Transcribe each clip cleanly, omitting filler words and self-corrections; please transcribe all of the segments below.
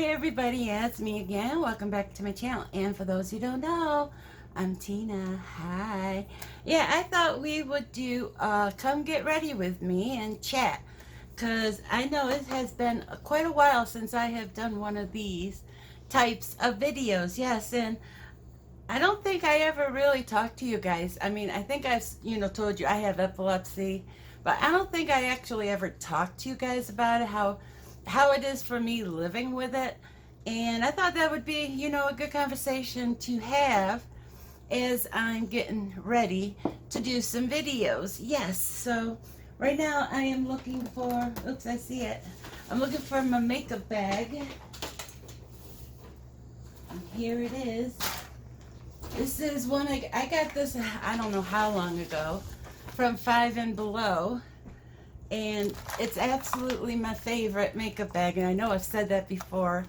Hi everybody, yeah, it's me again. Welcome back to my channel. And for those who don't know, I'm Tina. Hi. Yeah, I thought we would do come get ready with me and chat. Because I know it has been quite a while since I have done one of these types of videos. Yes, and I don't think I ever really talked to you guys. I mean, I think I've, told you I have epilepsy, but I don't think I actually ever talked to you guys about it, how it is for me living with it. And I thought that would be, a good conversation to have as I'm getting ready to do some videos. Yes, so right now I am looking for, oops, I see it. I'm looking for my makeup bag. And here it is. This is one I got this, I don't know how long ago, from 5 and Below. And it's absolutely my favorite makeup bag. And I know I've said that before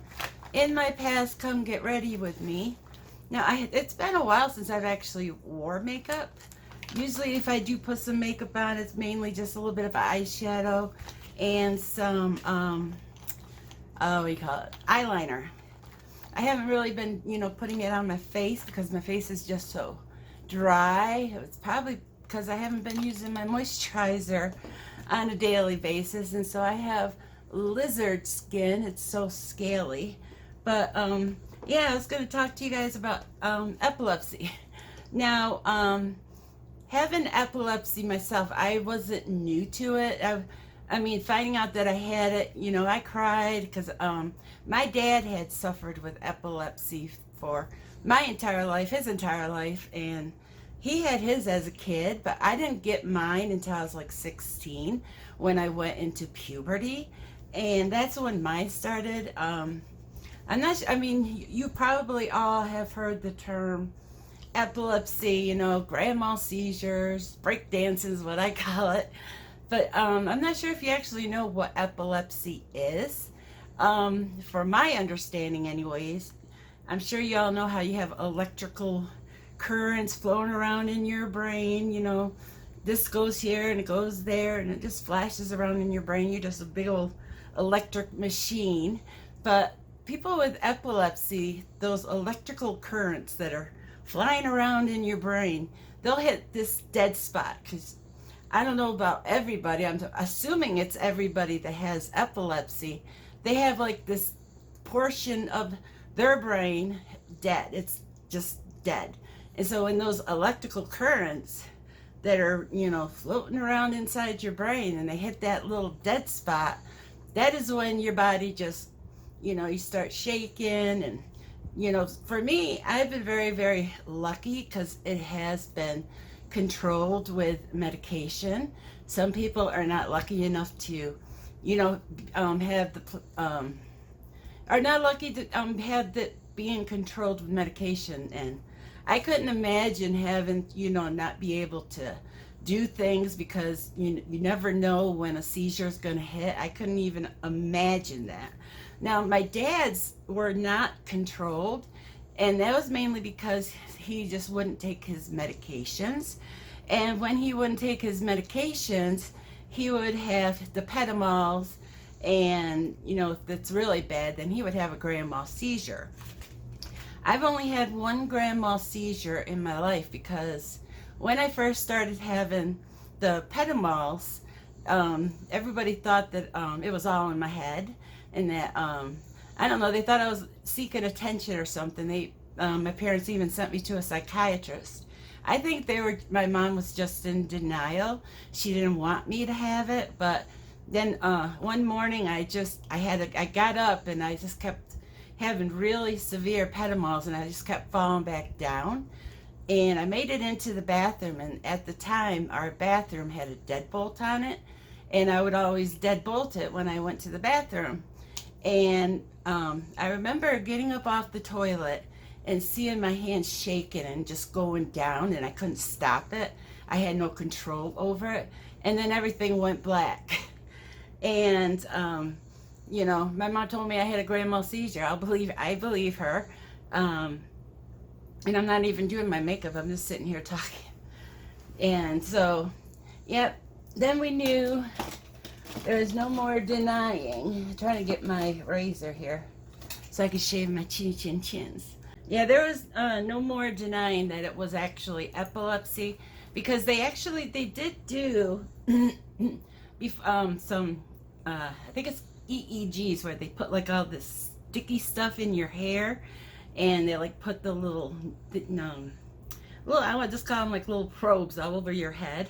in my past, come get ready with me. Now, it's been a while since I've actually wore makeup. Usually if I do put some makeup on, it's mainly just a little bit of eyeshadow and some, what do you call it, eyeliner. I haven't really been, putting it on my face because my face is just so dry. It's probably because I haven't been using my moisturizer on a daily basis, and so I have lizard skin. It's so scaly. But yeah, I was going to talk to you guys about epilepsy. Now, having epilepsy myself, I wasn't new to it. I mean, finding out that I had it, I cried because my dad had suffered with epilepsy for my entire life, his entire life, and he had his as a kid, but I didn't get mine until I was like 16 when I went into puberty, and that's when mine started. I'm not sure, I mean, you probably all have heard the term epilepsy, grand mal seizures, break dancing is what I call it. But I'm not sure if you actually know what epilepsy is. For my understanding anyways, I'm sure you all know how you have electrical currents flowing around in your brain. This goes here and it goes there and it just flashes around in your brain. You're just a big old electric machine. But people with epilepsy, those electrical currents that are flying around in your brain, they'll hit this dead spot. Because I don't know about everybody, I'm assuming it's everybody that has epilepsy. They have like this portion of their brain dead. It's just dead. And so when those electrical currents that are, floating around inside your brain and they hit that little dead spot, that is when your body just, you start shaking. And, for me, I've been very, very lucky because it has been controlled with medication. Some people are not lucky enough to, have the, are not lucky to have that being controlled with medication. And I couldn't imagine having, not be able to do things because you never know when a seizure is going to hit. I couldn't even imagine that. Now, my dad's were not controlled, and that was mainly because he just wouldn't take his medications. And when he wouldn't take his medications, he would have the pedimals, and, if it's really bad, then he would have a grand mal seizure. I've only had one grand mal seizure in my life because when I first started having the pedimals, everybody thought that it was all in my head, and that I don't know, they thought I was seeking attention or something. My parents even sent me to a psychiatrist. I think my mom was just in denial. She didn't want me to have it. But then one morning I got up and I just kept having really severe pedimals, and I just kept falling back down. And I made it into the bathroom, and at the time our bathroom had a deadbolt on it, and I would always deadbolt it when I went to the bathroom. And I remember getting up off the toilet and seeing my hands shaking and just going down, and I couldn't stop it. I had no control over it, and then everything went black. And my mom told me I had a grand mal seizure. I believe her. And I'm not even doing my makeup. I'm just sitting here talking. And so, yep. Then we knew there was no more denying. I'm trying to get my razor here so I could shave my chins. Yeah, there was no more denying that it was actually epilepsy, because they did do some I think it's EEGs, where they put like all this sticky stuff in your hair, and they like put the little I would just call them like little probes all over your head,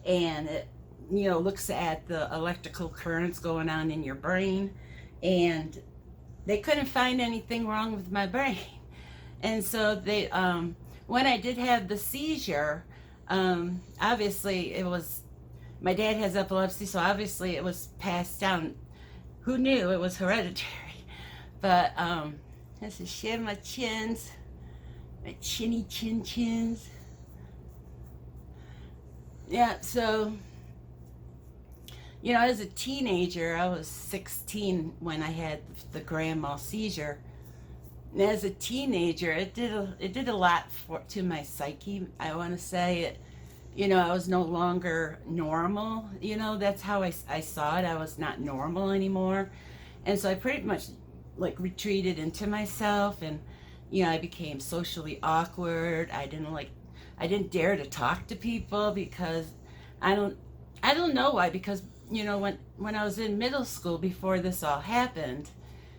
and it looks at the electrical currents going on in your brain, and they couldn't find anything wrong with my brain. And so they when I did have the seizure, obviously it was, my dad has epilepsy, so obviously it was passed down. Who knew it was hereditary? But this is shave my chins, my chins. Yeah, so as a teenager, I was 16 when I had the grand mal seizure. And as a teenager, it did a lot to my psyche. I want to say it. I was no longer normal. That's how I saw it. I was not normal anymore, and so I pretty much like retreated into myself, and I became socially awkward. I didn't dare to talk to people, because I don't know why. Because when I was in middle school, before this all happened,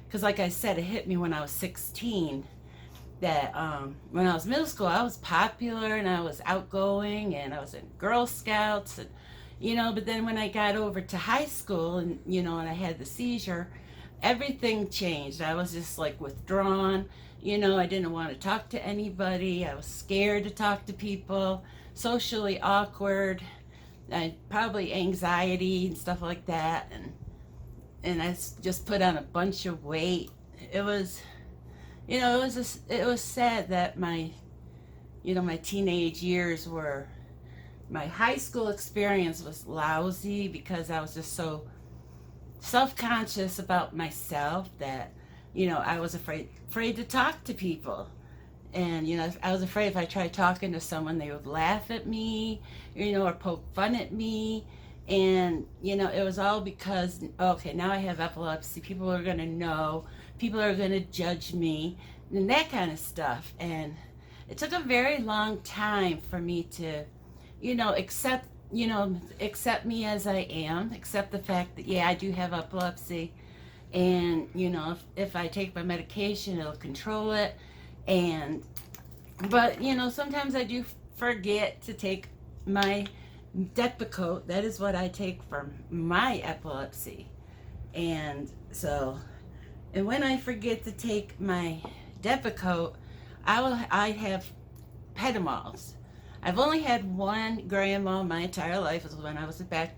because like I said, it hit me when I was 16, that when I was middle school, I was popular and I was outgoing and I was in Girl Scouts, and but then when I got over to high school, and and I had the seizure, everything changed. I was just like withdrawn. I didn't want to talk to anybody. I was scared to talk to people, socially awkward, and probably anxiety and stuff like that, and I just put on a bunch of weight. It was it was sad that my my teenage years were, my high school experience was lousy, because I was just so self-conscious about myself that I was afraid to talk to people. And I was afraid if I tried talking to someone, they would laugh at me, or poke fun at me. And it was all because, okay, now I have epilepsy, people are going to know, people are going to judge me, and that kind of stuff. And it took a very long time for me to accept me as I am, accept the fact that, yeah, I do have epilepsy, and if I take my medication, it'll control it. But sometimes I do forget to take my Depakote. That is what I take for my epilepsy. And when I forget to take my Depakote, I have Petamols. I've only had one grand mal my entire life. It was when I was back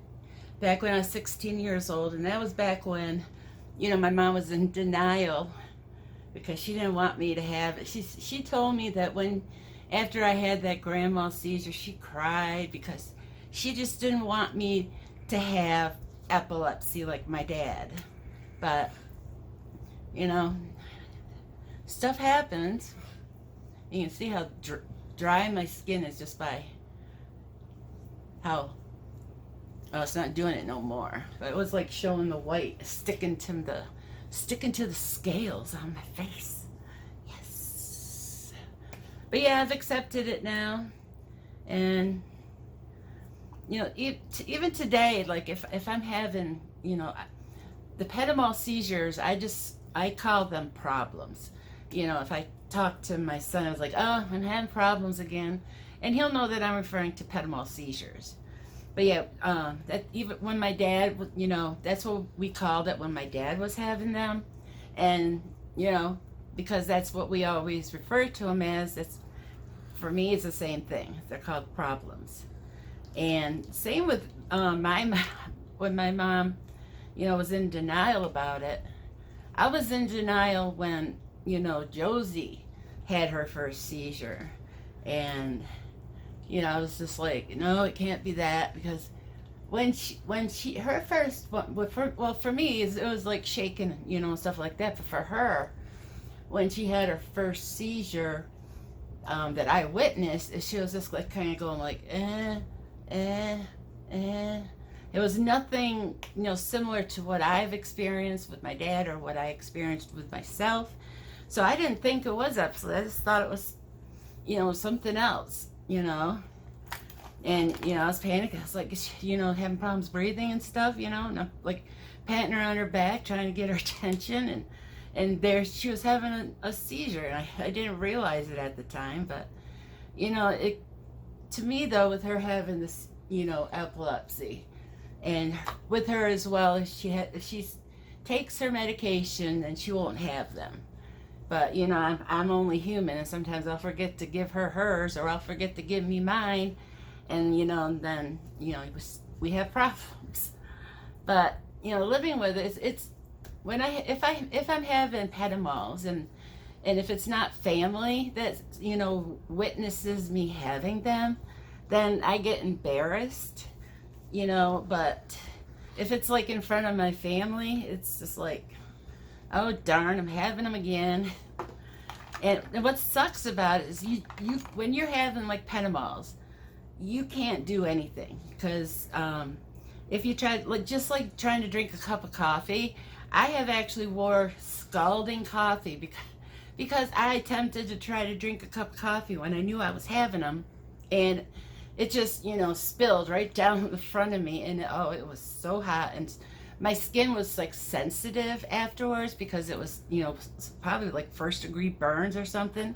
when I was 16 years old, and that was back when my mom was in denial, because she didn't want me to have it. She told me that after I had that grand mal seizure, she cried because she just didn't want me to have epilepsy like my dad. But stuff happens. You can see how dry my skin is just by how it's not doing it no more. But it was like showing the white sticking to the scales on my face. Yes. But yeah, I've accepted it now. And even today, like if I'm having the Petamol seizures, I call them problems. If I talk to my son, I was like, oh, I'm having problems again, and he'll know that I'm referring to Petamol seizures. But yeah, that even when my dad, that's what we called it when my dad was having them, and because that's what we always refer to them as. It's, for me, it's the same thing. They're called problems. And same with when my mom, was in denial about it. I was in denial when Josie had her first seizure, and I was just like, no, it can't be that, because her first one, for me it was like shaking, stuff like that. But for her, when she had her first seizure, that I witnessed, she was just like kind of going like, It was nothing, similar to what I've experienced with my dad or what I experienced with myself. So I didn't think it was epilepsy. I just thought it was, something else, And, I was panicking. I was like, having problems breathing and stuff, and I'm like patting her on her back, trying to get her attention. And there she was having a seizure. And I didn't realize it at the time. But, to me, though, with her having this, epilepsy, and with her as well, if she takes her medication, then she won't have them. But, I'm only human, and sometimes I'll forget to give her hers, or I'll forget to give me mine. And, then, we have problems. But, living with it, it's when if I'm having petimols, and if it's not family that, witnesses me having them, then I get embarrassed, but if it's like in front of my family, it's just like, oh darn, I'm having them again. And what sucks about it is you when you're having like petimols, you can't do anything, because if you try, just like trying to drink a cup of coffee, I have actually wore scalding coffee because I attempted to try to drink a cup of coffee when I knew I was having them, and it just spilled right down the front of me, and it was so hot, and my skin was like sensitive afterwards because it was probably like 1st-degree burns or something.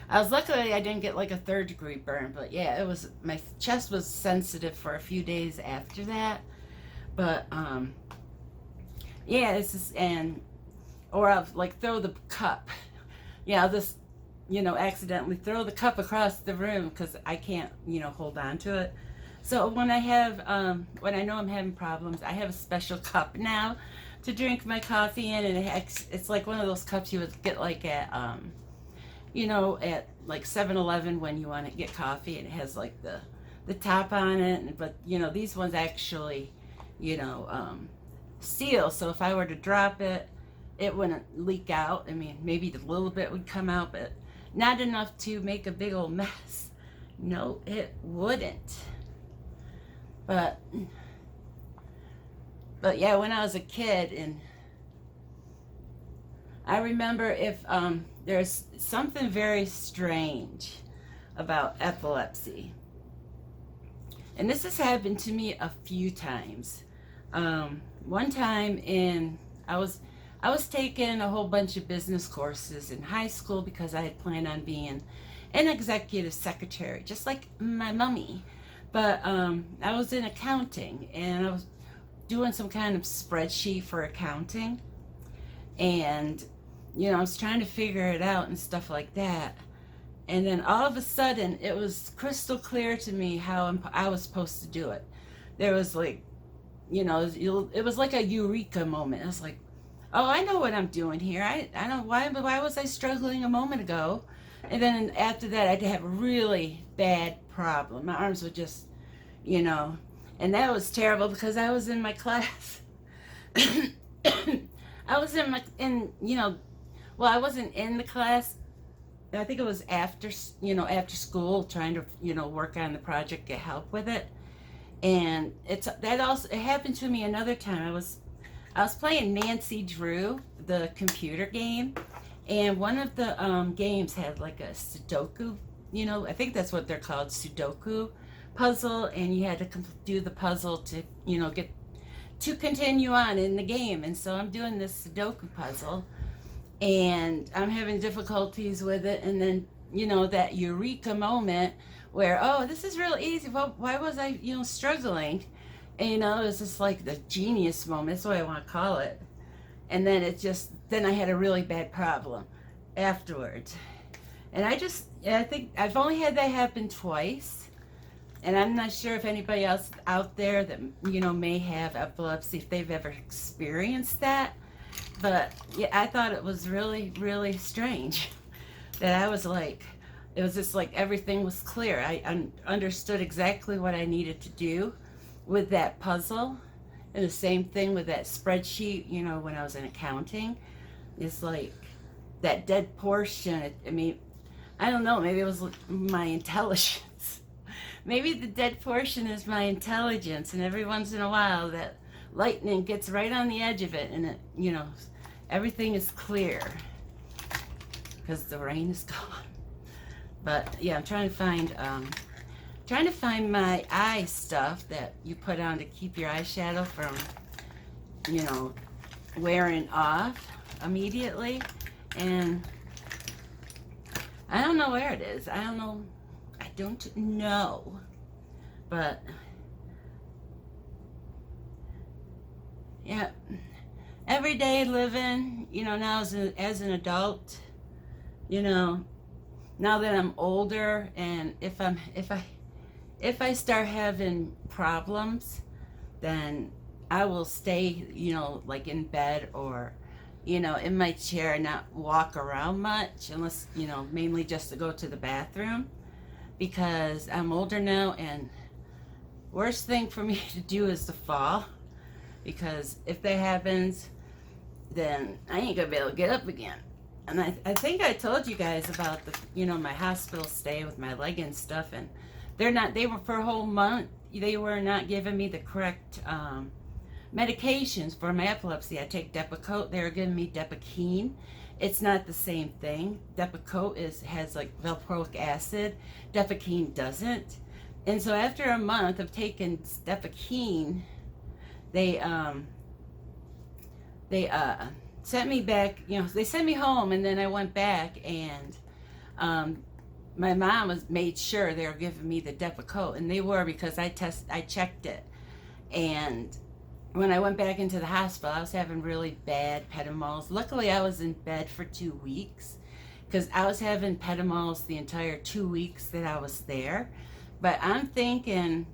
I was lucky I didn't get like a 3rd-degree burn, but yeah, it was, my chest was sensitive for a few days after that. But yeah, it's just, or I'll like throw the cup. Yeah, I'll just accidentally throw the cup across the room because I can't hold on to it. So when I have when I know I'm having problems, I have a special cup now to drink my coffee in, and it's like one of those cups you would get like at at like 7-Eleven when you want to get coffee, and it has like the top on it, but these ones actually seal, so if I were to drop it, it wouldn't leak out. I mean, maybe a little bit would come out, but not enough to make a big old mess. No, it wouldn't. But yeah, when I was a kid, and I remember if there's something very strange about epilepsy, and this has happened to me a few times. One time I was taking a whole bunch of business courses in high school because I had planned on being an executive secretary, just like my mommy. But I was in accounting, and I was doing some kind of spreadsheet for accounting, and I was trying to figure it out and stuff like that. And then all of a sudden, it was crystal clear to me how I was supposed to do it. There was like, it was like a eureka moment. I was like, oh, I know what I'm doing here. I know why was I struggling a moment ago? And then after that, I'd have a really bad problem. My arms would just, and that was terrible because I was in my class. I was well, I wasn't in the class. I think it was after school, trying to, work on the project, get help with it. And it happened to me another time. I was playing Nancy Drew, the computer game, and one of the games had like a Sudoku, I think that's what they're called, Sudoku puzzle, and you had to do the puzzle to, get to continue on in the game. And so I'm doing this Sudoku puzzle, and I'm having difficulties with it, and then, that eureka moment where, oh, this is real easy. Well, why was I, struggling? And, it was just like the genius moment. That's what I want to call it. And then then I had a really bad problem afterwards. And I think I've only had that happen twice. And I'm not sure if anybody else out there that, may have epilepsy, if they've ever experienced that. But yeah, I thought it was really, really strange that I was like, it was just like everything was clear. I understood exactly what I needed to do with that puzzle. And the same thing with that spreadsheet, when I was in accounting. It's like that dead portion. I mean, I don't know, maybe it was my intelligence maybe the dead portion is my intelligence, and every once in a while that lightning gets right on the edge of it, and it, everything is clear because the rain is gone. But yeah, I'm trying to find my eye stuff that you put on to keep your eyeshadow from, wearing off immediately. And I don't know where it is. I don't know. But yeah, everyday living, now as an adult, now that I'm older, and if I start having problems, then I will stay, like in bed or, in my chair and not walk around much unless, mainly just to go to the bathroom, because I'm older now, and worst thing for me to do is to fall, because if that happens, then I ain't gonna be able to get up again. And I think I told you guys about the, my hospital stay with my leg and stuff, and they were for a whole month, they were not giving me the correct medications for my epilepsy. I take Depakote. They were giving me Depakine. It's not the same thing. Depakote has like valproic acid. Depakine doesn't. And so after a month of taking Depakine, they sent me back. They sent me home, and then I went back, and my mom made sure they were giving me the Depakote, and they were, because I checked it. And when I went back into the hospital, I was having really bad pedamols. Luckily, I was in bed for 2 weeks, because I was having pedamols the entire 2 weeks that I was there. But I'm thinking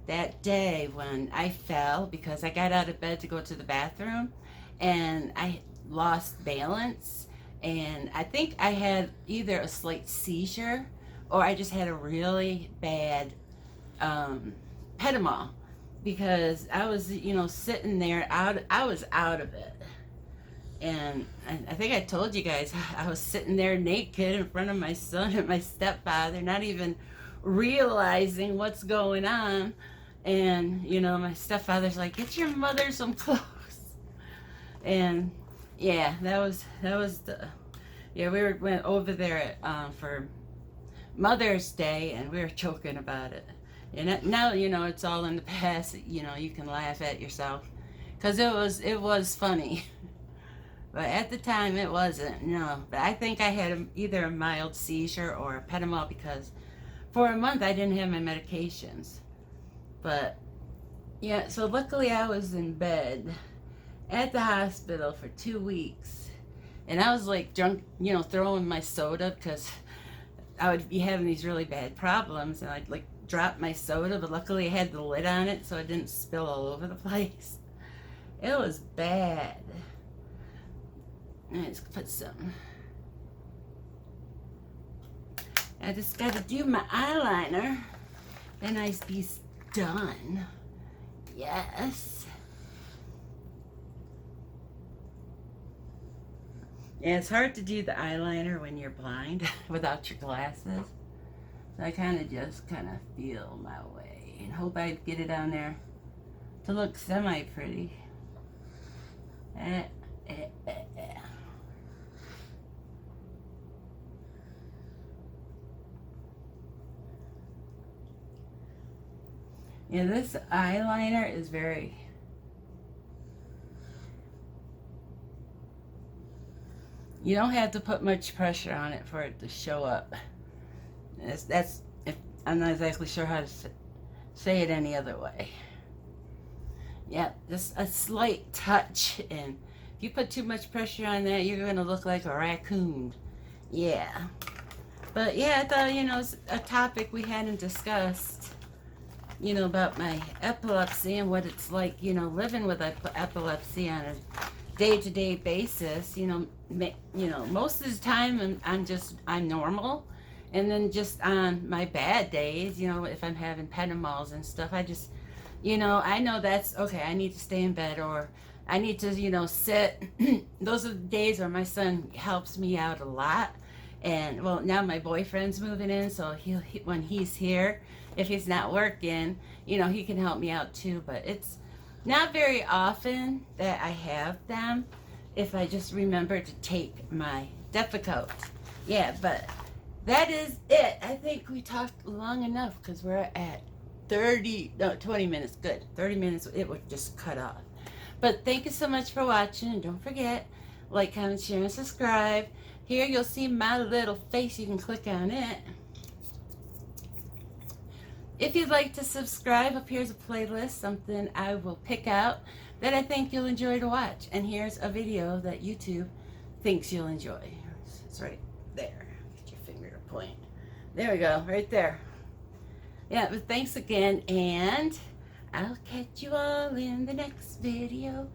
that day when I fell, because I got out of bed to go to the bathroom, and I lost balance, and I think I had either a slight seizure or I just had a really bad pedamol, because I was, sitting there I was out of it. And I think I told you guys, I was sitting there naked in front of my son and my stepfather, not even realizing what's going on. And, my stepfather's like, get your mother some clothes. And yeah, that was we went over there for Mother's Day, and we were joking about it. And now, it's all in the past. You can laugh at yourself, because it was funny. But at the time, it wasn't. No. But I think I had either a mild seizure or a pedamol, because for a month I didn't have my medications. But yeah, so luckily I was in bed at the hospital for 2 weeks, and I was like drunk, throwing my soda, because I would be having these really bad problems, and I'd like drop my soda, but luckily I had the lid on it so it didn't spill all over the place. It was bad. Let's put some. I just got to do my eyeliner, then I'll be done. Yes. Yeah, it's hard to do the eyeliner when you're blind without your glasses. So I kind of feel my way and hope I get it on there to look semi-pretty. Yeah, this eyeliner is very... You don't have to put much pressure on it for it to show up. I'm not exactly sure how to say it any other way. Yeah, just a slight touch, and if you put too much pressure on that, you're going to look like a raccoon. Yeah. But yeah, I thought, it's a topic we hadn't discussed, about my epilepsy and what it's like, living with epilepsy on a day-to-day basis. Most of the time I'm normal, and then just on my bad days, if I'm having pedamols and stuff, I just, I know that's okay. I need to stay in bed, or I need to, sit. Those are the days where my son helps me out a lot, And well, now my boyfriend's moving in, so when he's here, if he's not working, you know, he can help me out too. But it's not very often that I have them, if I just remember to take my Depakote. Yeah, but that is it. I think we talked long enough because we're at 20 minutes. Good. 30 minutes, it would just cut off. But thank you so much for watching. And don't forget, like, comment, share, and subscribe. Here you'll see my little face. You can click on it. If you'd like to subscribe, up here's a playlist, something I will pick out that I think you'll enjoy to watch. And here's a video that YouTube thinks you'll enjoy. It's right there. Get your finger to point. There we go, right there. Yeah, but thanks again, and I'll catch you all in the next video.